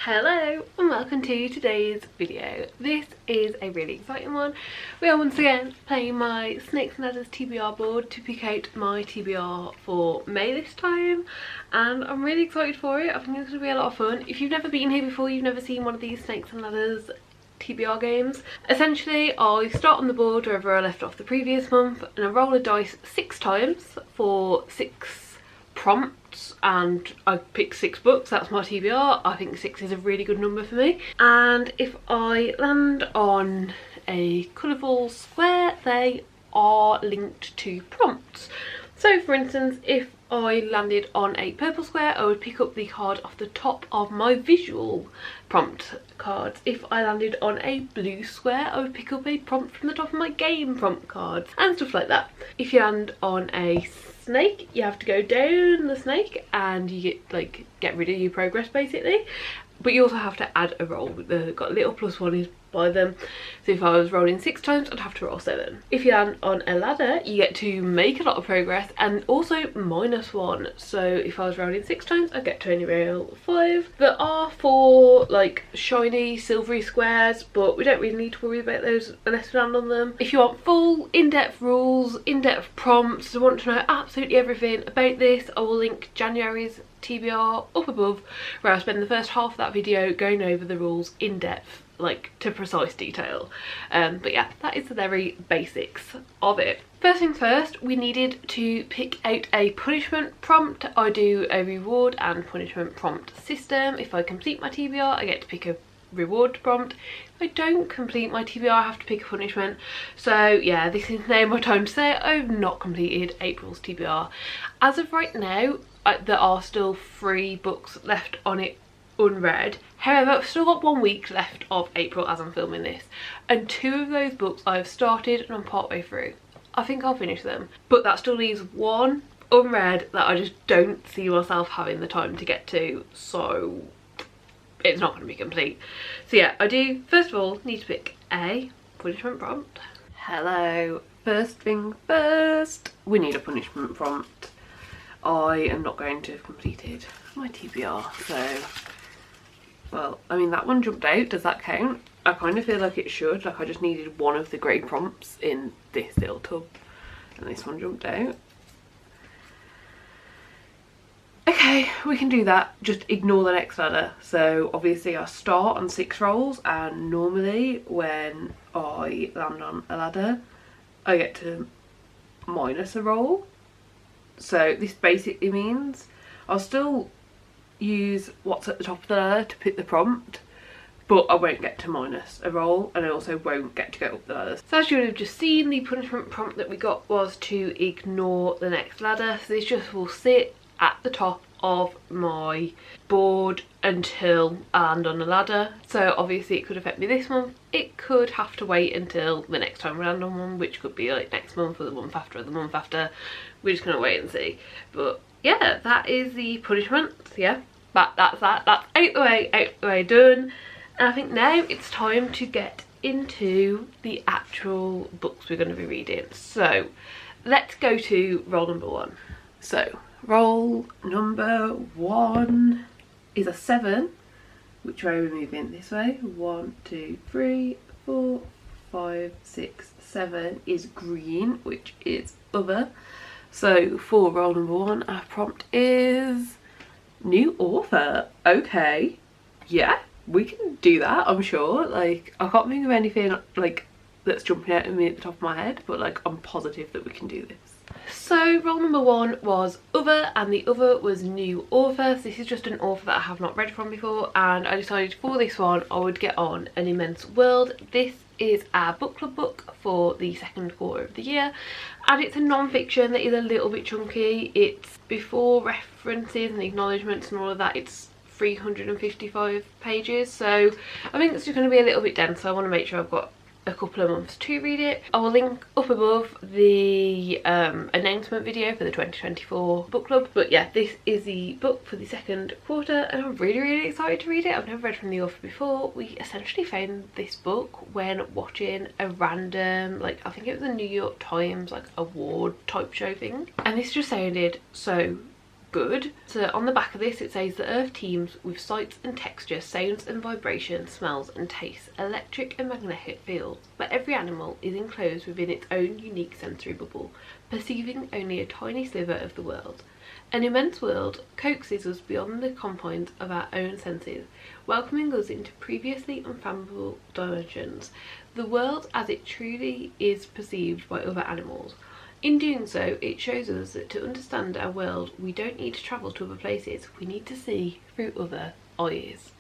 Hello and welcome to today's video. This is a really exciting one. We are once again playing my Snakes and Ladders TBR board to pick out my TBR for May this time, and I'm really excited for it. I think it's going to be a lot of fun. If you've never been here before, you've never seen one of these Snakes and Ladders TBR games. Essentially, I start on the board wherever I left off the previous month and I roll a dice 6 times for 6 prompts, and I picked 6 books. That's my TBR. I think 6 is a really good number for me, and if I land on a colourful square, they are linked to prompts. So for instance, if I landed on a purple square, I would pick up the card off the top of my visual prompt cards. If I landed on a blue square, I would pick up a prompt from the top of my game prompt cards and stuff like that. If you land on a snake, you have to go down the snake and you get rid of your progress basically, but you also have to add a roll. They've got a little +1 by them, so if I was rolling 6 times, I'd have to roll 7. If you land on a ladder, you get to make a lot of progress and also -1. So if I was rolling 6 times, I get to only roll 5. There are 4 like shiny silvery squares, but we don't really need to worry about those unless we land on them. If you want full in-depth rules, in-depth prompts, and want to know absolutely everything about this, I will link January's TBR up above, where I spend the first half of that video going over the rules in depth, like to precise detail. But yeah, that is the very basics of it. First things first, we needed to pick out a punishment prompt. I do a reward and punishment prompt system. If I complete my TBR, I get to pick a reward prompt. If I don't complete my TBR, I have to pick a punishment. So yeah, this is now my time to say I've not completed April's TBR. As of right now, there are still 3 books left on it unread. However, I've still got 1 week left of April as I'm filming this, and 2 of those books I've started and I'm partway through. I think I'll finish them, but that still leaves 1 unread that I just don't see myself having the time to get to, so it's not going to be complete. So yeah, I do first of all need to pick a punishment prompt. Hello, first thing first, we need a punishment prompt. I am not going to have completed my TBR, so, well, I mean, that one jumped out. Does that count? I kind of feel like it should. Like, I just needed one of the grey prompts in this little tub, and this one jumped out. Okay, we can do that. Just ignore the next ladder. So obviously I start on 6 rolls, and normally when I land on a ladder, I get to minus a roll. So this basically means I'll still use what's at the top of the ladder to pick the prompt, but I won't get to minus a roll, and I also won't get to go up the ladder. So as you would have just seen, the punishment prompt that we got was to ignore the next ladder. So this just will sit at the top of my board until I land on the ladder. So obviously it could affect me this month. It could have to wait until the next time we land on one, which could be like next month or the month after or the month after. We're just gonna wait and see. But yeah, that is the punishment. So yeah, that's out the way, done. And I think now it's time to get into the actual books we're going to be reading. So let's go to roll number 1. So roll number 1 is a 7. Which way are we moving? This way. 1, 2, 3, 4, 5, 6, 7 is green, which is other. So for roll number 1, our prompt is new author. Okay, yeah, we can do that, I'm sure. Like, I can't think of anything like that's jumping out at me at the top of my head, but like I'm positive that we can do this. So roll number 1 was other, and the other was new author. So this is just an author that I have not read from before, and I decided for this one I would get on An Immense World. This is our book club book for the 2nd quarter of the year, and it's a non-fiction that is a little bit chunky. It's before references and acknowledgements and all of that. It's 355 pages, so I think it's just going to be a little bit dense, so I want to make sure I've got a couple of months to read it. I will link up above the announcement video for the 2024 book club. But yeah, this is the book for the 2nd quarter, and I'm really excited to read it. I've never read from the author before. We essentially found this book when watching a random, like, I think it was a New York Times like award type show thing, and this just sounded so good. So on the back of this it says the earth teems with sights and texture, sounds and vibrations, smells and tastes, electric and magnetic fields, but every animal is enclosed within its own unique sensory bubble, perceiving only a tiny sliver of the world. An immense world coaxes us beyond the confines of our own senses, welcoming us into previously unfathomable dimensions, the world as it truly is perceived by other animals. In doing so, it shows us that to understand our world, we don't need to travel to other places, we need to see through other eyes.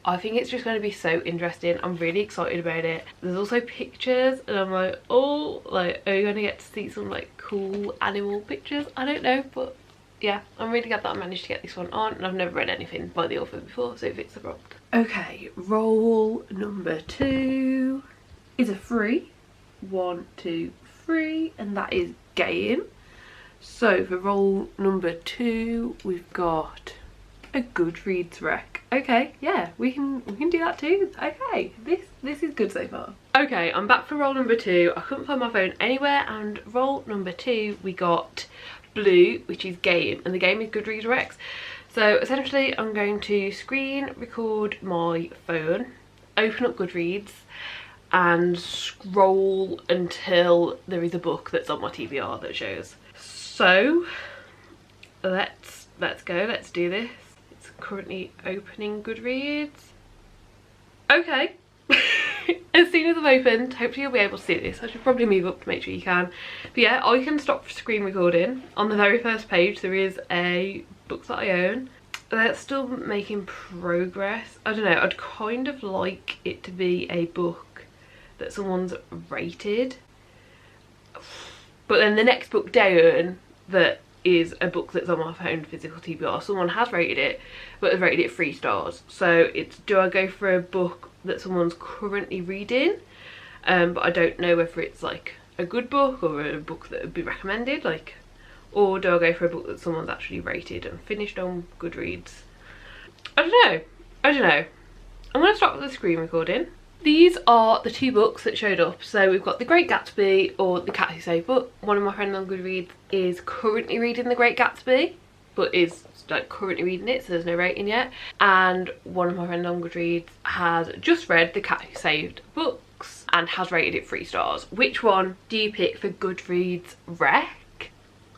I think it's just going to be so interesting. I'm really excited about it. There's also pictures and I'm like, oh, like, are you going to get to see some like cool animal pictures? I don't know, but yeah, I'm really glad that I managed to get this one on, and I've never read anything by the author before, so it fits the prompt. Okay, roll number 2 is a 3. 1, 2, 3, and that is game. So for roll number 2, we've got a Goodreads rec. Okay, yeah, we can do that too. Okay, this is good so far. Okay, I'm back for roll number 2. I couldn't find my phone anywhere, and roll number 2 we got blue, which is game, and the game is Goodreads recs. So essentially I'm going to screen record my phone, open up Goodreads and scroll until there is a book that's on my TBR that shows. So let's go, let's do this. It's currently opening Goodreads. Okay. As soon as I've opened, hopefully you'll be able to see this. I should probably move up to make sure you can. But yeah, I can stop screen recording. On the very first page there is a book that I own. They're still making progress. I don't know, I'd kind of like it to be a book that someone's rated. But then the next book down that is a book that's on my phone physical TBR, someone has rated it, but has rated it 3 stars. So it's, do I go for a book that someone's currently reading, but I don't know whether it's like a good book or a book that would be recommended, like, or do I go for a book that someone's actually rated and finished on Goodreads? I don't know. I'm going to start with the screen recording. These are the 2 books that showed up. So we've got The Great Gatsby or The Cat Who Saved Book. One of my friends on Goodreads is currently reading The Great Gatsby, but is like currently reading it, so there's no rating yet. And one of my friends on Goodreads has just read The Cat Who Saved Books and has rated it 3 stars. Which one do you pick for Goodreads rec?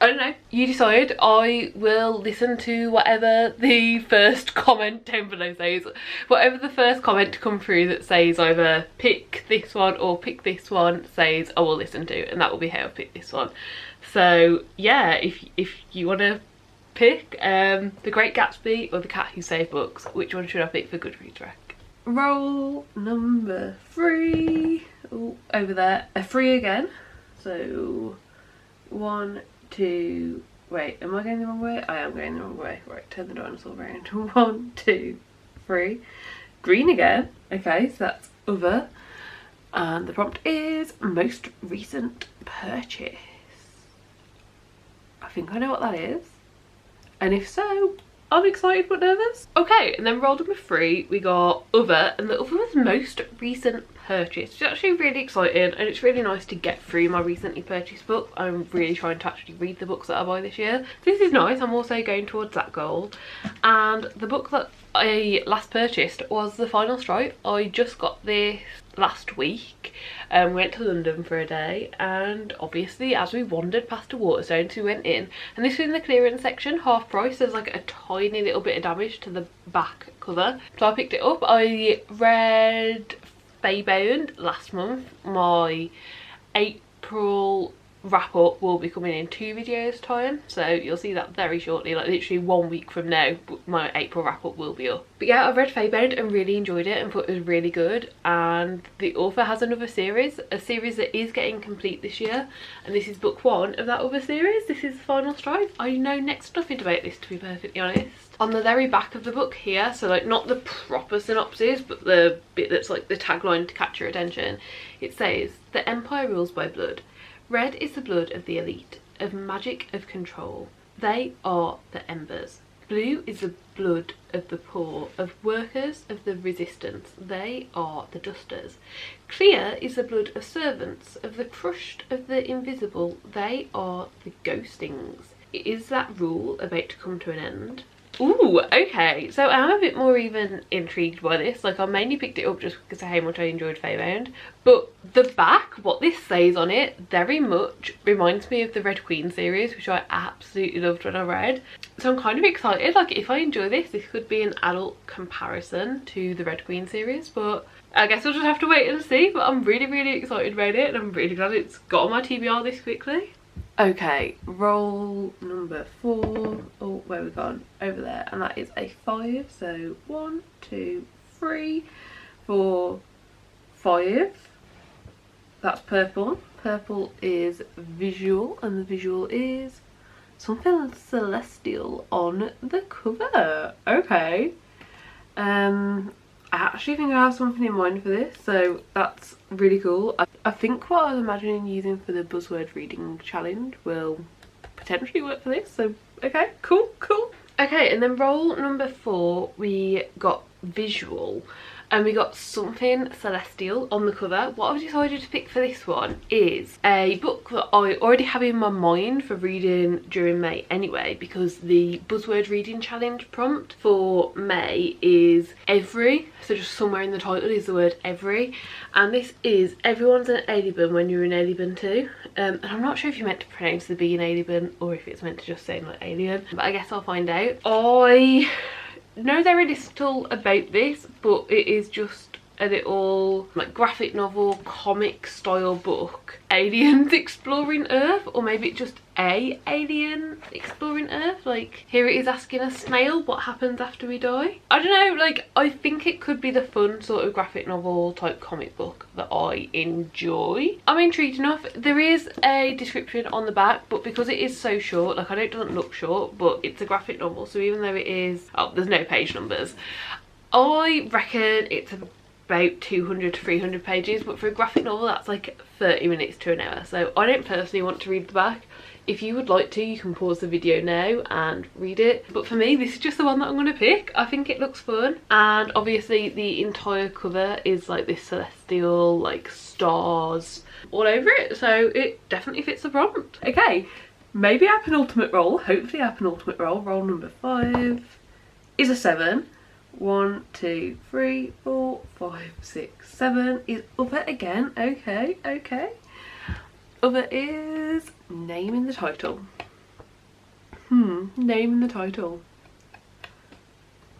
I don't know, you decide. I will listen to whatever the first comment down below says. Whatever the first comment to come through that says either pick this one or pick this one says, I will listen to, and that will be how I pick this one. So yeah, if you want to pick The Great Gatsby or The Cat Who Saved Books, which one should I pick for Goodreads rec? Roll number 3. Ooh, over there, a 3 again. So 1, 2, wait, am I going the wrong way? I am going the wrong way. Right, turn the dinosaur around. 1, 2, 3. Green again. Okay, so that's other. And the prompt is most recent purchase. I think I know what that is. And if so, I'm excited but nervous. Okay, and then roll number 3, we got other, and the other was most recent purchase. It's actually really exciting, and it's really nice to get through my recently purchased book. I'm really trying to actually read the books that I buy this year. This is nice. I'm also going towards that goal. And the book that I last purchased was The Final Stripe. I just got this last week. We went to London for a day, and obviously as we wandered past a Waterstones we went in, and this was in the clearance section, half price. There's like a tiny little bit of damage to the back cover, so I picked it up. I read Faybound last month. My April wrap up will be coming in 2 videos time, so you'll see that very shortly, like literally 1 week from now my April wrap up will be up. But yeah, I've read Faybound and really enjoyed it and thought it was really good, and the author has another series, a series that is getting complete this year, and this is book 1 of that other series. This is The Final Stripe. I know next to nothing about this, to be perfectly honest. On the very back of the book here, so like not the proper synopsis but the bit that's like the tagline to catch your attention, it says, "The Empire rules by blood. Red is the blood of the elite, of magic, of control. They are the embers. Blue is the blood of the poor, of workers, of the resistance. They are the dusters. Clear is the blood of servants, of the crushed, of the invisible. They are the ghostings. Is that rule about to come to an end? Ooh, okay, so I'm a bit more even intrigued by this. Like, I mainly picked it up just because of how much I enjoyed Feybound, but the back, what this says on it, very much reminds me of the Red Queen series, which I absolutely loved when I read. So I'm kind of excited. Like, if I enjoy this, this could be an adult comparison to the Red Queen series, but I guess we'll just have to wait and see. But I'm really, really excited about it, and I'm really glad it's got on my TBR this quickly. Okay, roll number 4. Oh, where we gone? Over there, and that is a 5. So 1, 2, 3, 4, 5. That's purple. Purple is visual, and the visual is something celestial on the cover. Okay. I actually think I have something in mind for this, so that's really cool. I think what I was imagining using for the buzzword reading challenge will potentially work for this, so okay, cool. Okay, and then roll number 4, we got visual, and we got something celestial on the cover. What I've decided to pick for this one is a book that I already have in my mind for reading during May anyway, because the buzzword reading challenge prompt for May is every, so just somewhere in the title is the word every, and this is Everyone's an Alien when you're an Alien too. And I'm not sure if you're meant to pronounce the B in alien or if it's meant to just say like alien, but I guess I'll find out. I know very little about this, but it is just a little like graphic novel comic style book, aliens exploring Earth, or maybe it's just a alien exploring Earth. Like, here it is asking a snail what happens after we die. I don't know, like, I think it could be the fun sort of graphic novel type comic book that I enjoy. I'm intrigued enough. There is a description on the back, but because it is so short, like, I know it doesn't look short, but it's a graphic novel, so even though it is, oh, there's no page numbers, I reckon it's about 200 to 300 pages, but for a graphic novel that's like 30 minutes to an hour, so I don't personally want to read the back. If you would like to, you can pause the video now and read it, but for me this is just the one that I'm going to pick. I think it looks fun, and obviously the entire cover is like this celestial, like stars all over it, so it definitely fits the prompt. Okay, maybe our penultimate roll, hopefully our penultimate roll, roll number 5 is a 7. 1, 2, 3, 4, 5, 6, 7 is other again. Okay. Other is name in the title. Name in the title.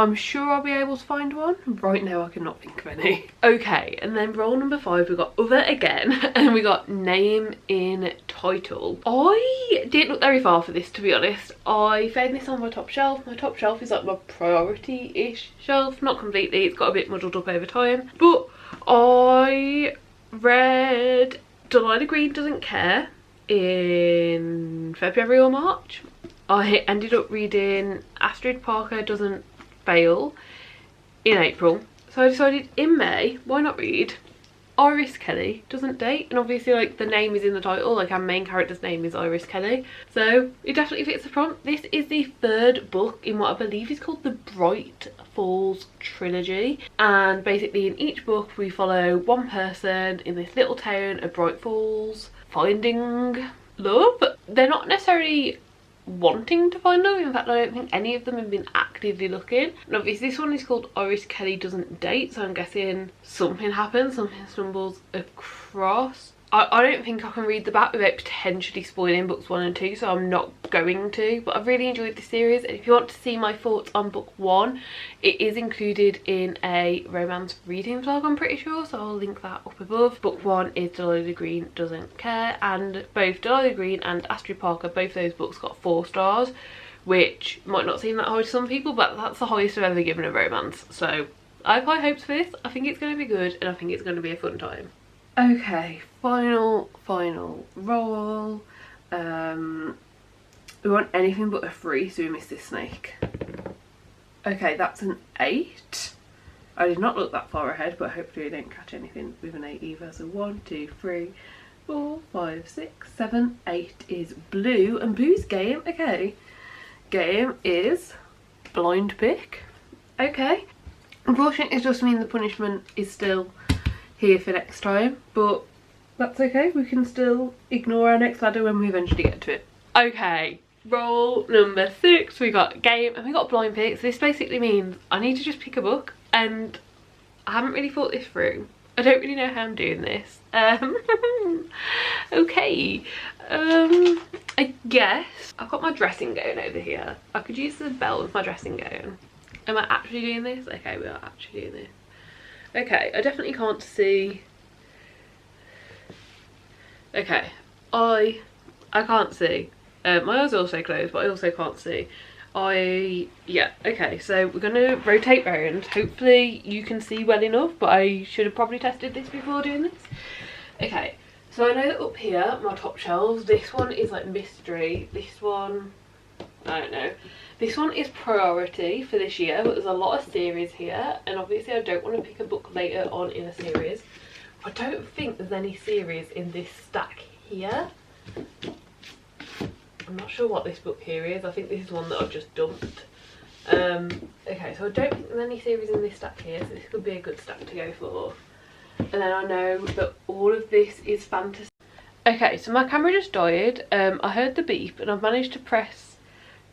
I'm sure I'll be able to find one. Right now I cannot think of any. Okay, and then roll number 5, we got other again, and we got name in title. I didn't look very far for this, to be honest. I found this on my top shelf. My top shelf is like my priority-ish shelf. Not completely, it's got a bit muddled up over time. But I read Delilah Green Doesn't Care in February or March. I ended up reading Astrid Parker Doesn't Fail in April, so I decided in May, why not read Iris Kelly Doesn't Date? And obviously, like, the name is in the title, like our main character's name is Iris Kelly, so it definitely fits the prompt. This is the 3rd book in what I believe is called the Bright Falls trilogy, and basically in each book we follow one person in this little town of Bright Falls finding love. They're not necessarily wanting to find love, in fact I don't think any of them have been actively looking, and obviously this one is called Iris Kelly Doesn't Date, so I'm guessing something happens, something stumbles across. I don't think I can read the back without potentially spoiling books 1 and 2, so I'm not going to, but I've really enjoyed this series, and if you want to see my thoughts on book 1, it is included in a romance reading vlog, I'm pretty sure, so I'll link that up above. Book 1 is Delilah Green Doesn't Care, and both Delilah Green and Astrid Parker, both those books got 4 stars, which might not seem that high to some people, but that's the highest I've ever given a romance, so I have high hopes for this. I think it's going to be good, and I think it's going to be a fun time. Okay, final roll. We want anything but a 3, so we missed this snake. Okay, that's an 8. I did not look that far ahead, but hopefully I don't catch anything with an 8 either. So 1, 2, 3, 4, 5, 6, 7, 8 is blue, and blue's game. Okay, game is blind pick. Okay, unfortunately it just means the punishment is still here for next time, but that's okay, we can still ignore our next ladder when we eventually get to it. Okay, roll number 6. We got game and we got blind picks. This basically means I need to just pick a book, and I haven't really thought this through. I don't really know how I'm doing this. Okay. I guess I've got my dressing gown over here. I could use the belt with my dressing gown. Am I actually doing this? Okay, we are actually doing this. Okay, I definitely can't see. Okay, I can't see. My eyes are also closed, but I also can't see. Yeah, okay, so we're gonna rotate round. Hopefully you can see well enough, but I should have probably tested this before doing this. Okay, so I know that up here, my top shelves, this one is like mystery. This one, I don't know. This one is priority for this year, but there's a lot of series here, and obviously I don't want to pick a book later on in a series. I don't think there's any series in this stack here. I'm not sure what this book here is. I think this is one that I've just dumped. Okay, so I don't think there's any series in this stack here, so this could be a good stack to go for. And then I know that all of this is fantasy. Okay, so my camera just died. I heard the beep and I've managed to press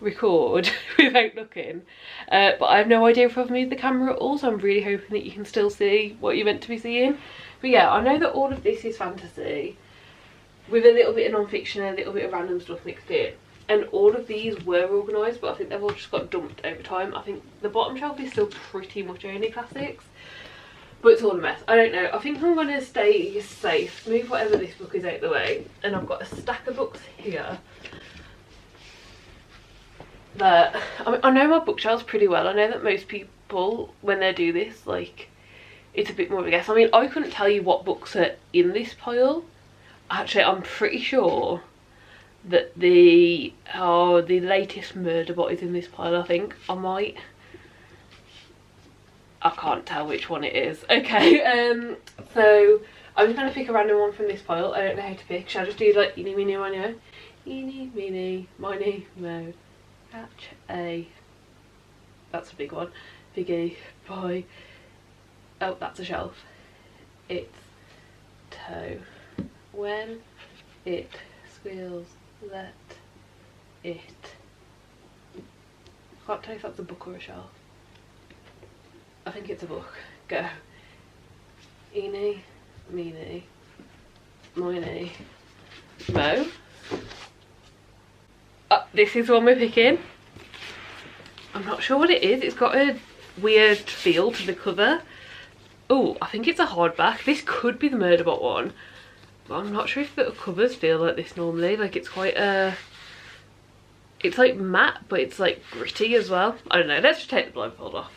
record without looking. But I have no idea if I've moved the camera at all, so I'm really hoping that you can still see what you're meant to be seeing. But yeah, I know that all of this is fantasy, with a little bit of non-fiction and a little bit of random stuff mixed in. And all of these were organised, but I think they've all just got dumped over time. I think the bottom shelf is still pretty much only classics, but it's all a mess. I don't know. I think I'm going to stay safe, move whatever this book is out the way, and I've got a stack of books here that, I know my bookshelves pretty well. I know that most people, when they do this, like, it's a bit more of a guess. I mean, I couldn't tell you what books are in this pile. Actually, I'm pretty sure that the latest Murderbot is in this pile. I think I can't tell which one it is. Okay, so I'm just gonna pick a random one from this pile. I don't know how to pick. Shall I just do like eeny meeny miny mo? Eeny meeny miny mo. Catch a. That's a big one. Biggie boy. Oh, that's a shelf. It's toe. When it squeals, let it. I can't tell if that's a book or a shelf. I think it's a book. Go. Eeny, meeny, miny, mo. This is the one we're picking. I'm not sure what it is. It's got a weird feel to the cover. Oh, I think it's a hardback. This could be the Murderbot one. I'm not sure if the covers feel like this normally. Like, it's quite it's like matte, but it's like gritty as well. I don't know. Let's just take the blindfold off.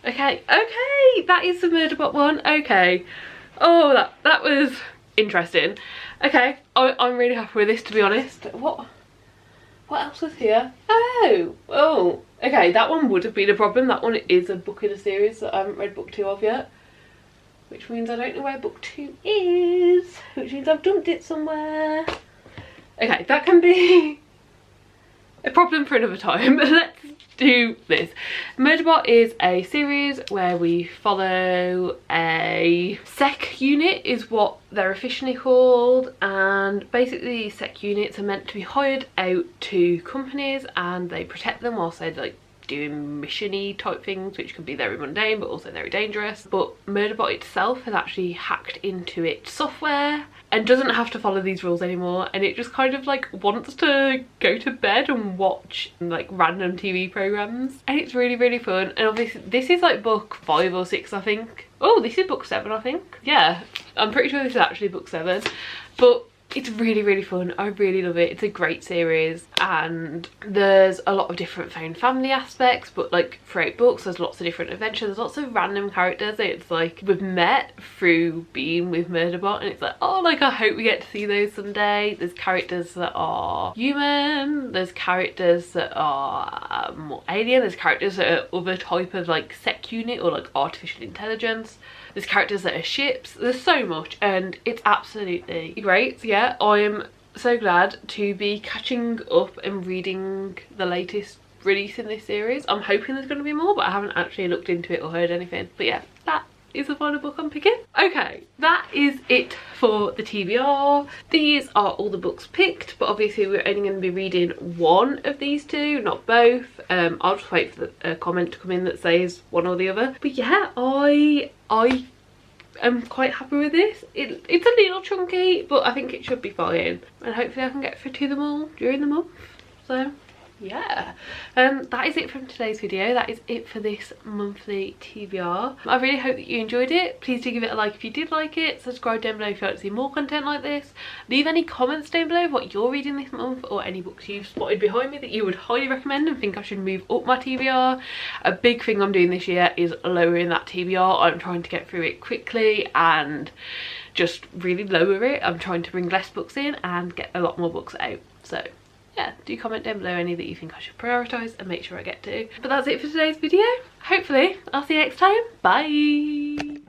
Okay, that is the Murderbot one. Okay. Oh, that was interesting. Okay, I'm really happy with this, to be honest. What else was here? Oh. Okay, that one would have been a problem. That one is a book in a series that I haven't read book 2 of yet. Which means I don't know where book 2 is, which means I've dumped it somewhere. Okay, that can be a problem for another time. Let's do this. Murderbot is a series where we follow a sec unit, is what they're officially called, and basically sec units are meant to be hired out to companies and they protect them whilst they're like doing mission-y type things, which can be very mundane but also very dangerous. But Murderbot itself has actually hacked into its software and doesn't have to follow these rules anymore, and it just kind of like wants to go to bed and watch like random TV programs, and it's really, really fun. And obviously this is like book 5 or 6, I think. Oh, this is book 7, I think. Yeah, I'm pretty sure this is actually book 7, but it's really, really fun. I really love it. It's a great series, and there's a lot of different found family aspects, but like throughout books there's lots of different adventures. There's lots of random characters. It's like we've met through being with Murderbot, and it's like, oh, like I hope we get to see those someday. There's characters that are human, there's characters that are more alien, there's characters that are other type of like sec unit or like artificial intelligence. There's characters that are ships. There's so much, and it's absolutely great. So yeah, I'm so glad to be catching up and reading the latest release in this series. I'm hoping there's going to be more, but I haven't actually looked into it or heard anything. But yeah, that is the final book I'm picking. Okay, that is it for the TBR. These are all the books picked, but obviously we're only going to be reading one of these two, not both. I'll just wait for the comment to come in that says one or the other. But yeah, I am quite happy with this. It's a little chunky, but I think it should be fine, and hopefully I can get through them all during the month. So yeah, that is it from today's video. That is it for this monthly TBR. I really hope that you enjoyed it. Please do give it a like if you did like it. Subscribe down below if you'd like to see more content like this. Leave any comments down below of what you're reading this month, or any books you've spotted behind me that you would highly recommend and think I should move up my TBR. A big thing I'm doing this year is lowering that TBR. I'm trying to get through it quickly and just really lower it. I'm trying to bring less books in and get a lot more books out. So yeah, do comment down below any that you think I should prioritise and make sure I get to. But that's it for today's video. Hopefully I'll see you next time. Bye.